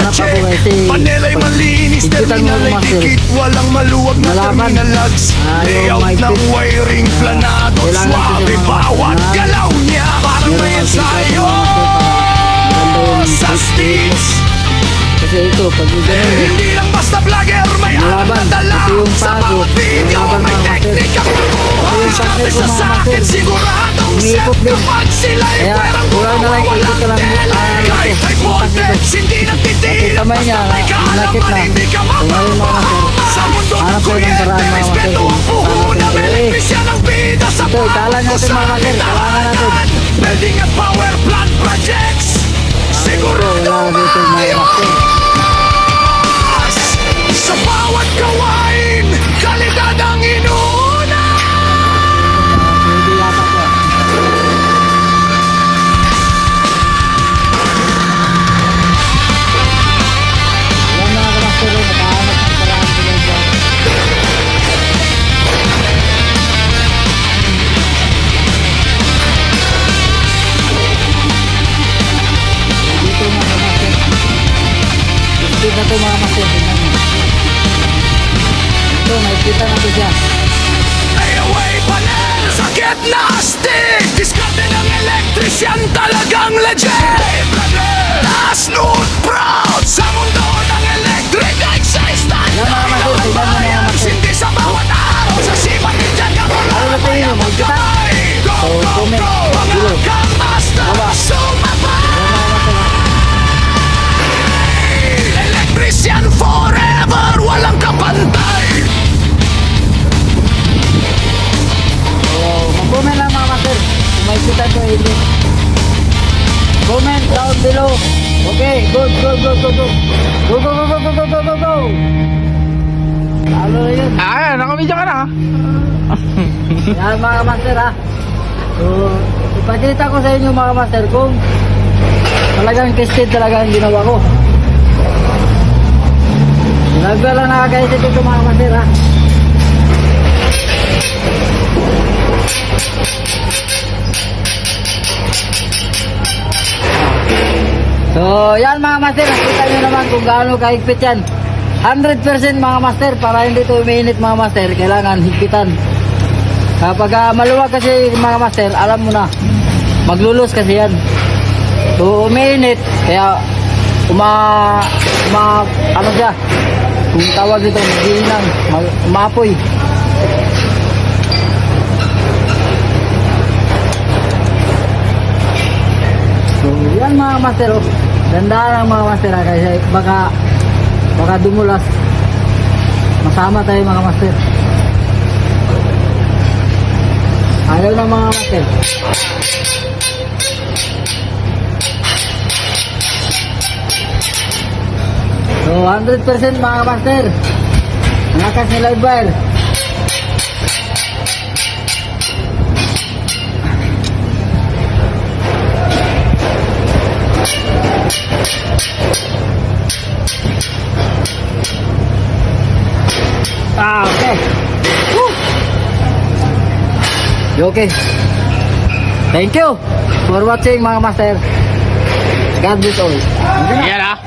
Panelay malinis, terminal ay dikit, walang maluwag na terminal lugs. Layout ng wiring, planado, suabe, bawat galaw niya parang may ensayo sa stage. Kasi ito, pag hindi lang basta vlogger, may alam na dala. Sa bawat video, may teknik ang kukuha. Isa sa akin, siguradong set kapag sila'y perang gumawa walang delay. Kahit may voltage, hindi nagtitil. May kaalaman, hindi ka mapapahama. Sa mundo ng kuryente, respeto ang puhunan. Elektrisyan ang bida sa bawat kusalitaan. Building at power plant projects, sigurado maayo. Sa bawat gawain, kalidad ang inuuna. hindi yata ko. Yan mga kamaster, nakahanap ng paraan sila dyan. Dito mga kamaster. Speed na ito mga kamaster. Tingnan mo. Ito, nakikita natin siya. Layaway panel, sakit na astig. Diskarte ng elektrisyan, talagang legend. Taas, noon, proud. Sa mundo ng electric excitement. Yan mga kamaster, tingnan mo mga kamaster. Hindi sa bawat araw, sa sipat din dyan ka mula. Ano na po yun, Magkamay, go, So, go, comment, go. Mga below. kamasta, Baba. sumabay. Yan mga kamaster. Electrician forever, walang kapantay. So, mag-comment lang mga master kung may kita ko hindi. Comment down below. Okay, go. Go. Lalo na yun. Nakamedya ka na ha? Yan mga master ha. So, ipakita ko sa inyo mga master kung talagang tested talaga ang ginawa ko. Nagba lang nakakaisip ito mga master ha. So, yan mga master, nakita nyo naman kung gaano kahigpit yan. 100% mga master, para hindi ito umiinit mga master, kailangan higpitan. Kapag maluwag kasi mga master, alam mo na, maglulus kasi yan. So, umiinit, kaya ano siya, kung tawag dito, magiinang, umapoy. So, yan mga master, oh. Dandahan ang mga master ha, kasi baka dumulas. Masama tayo mga master. Ayaw na mga master. So 100% mga master. Lakas ni live wire. Okay. Woo! Okay. Thank you for watching mga master. God bless all. Yan ha?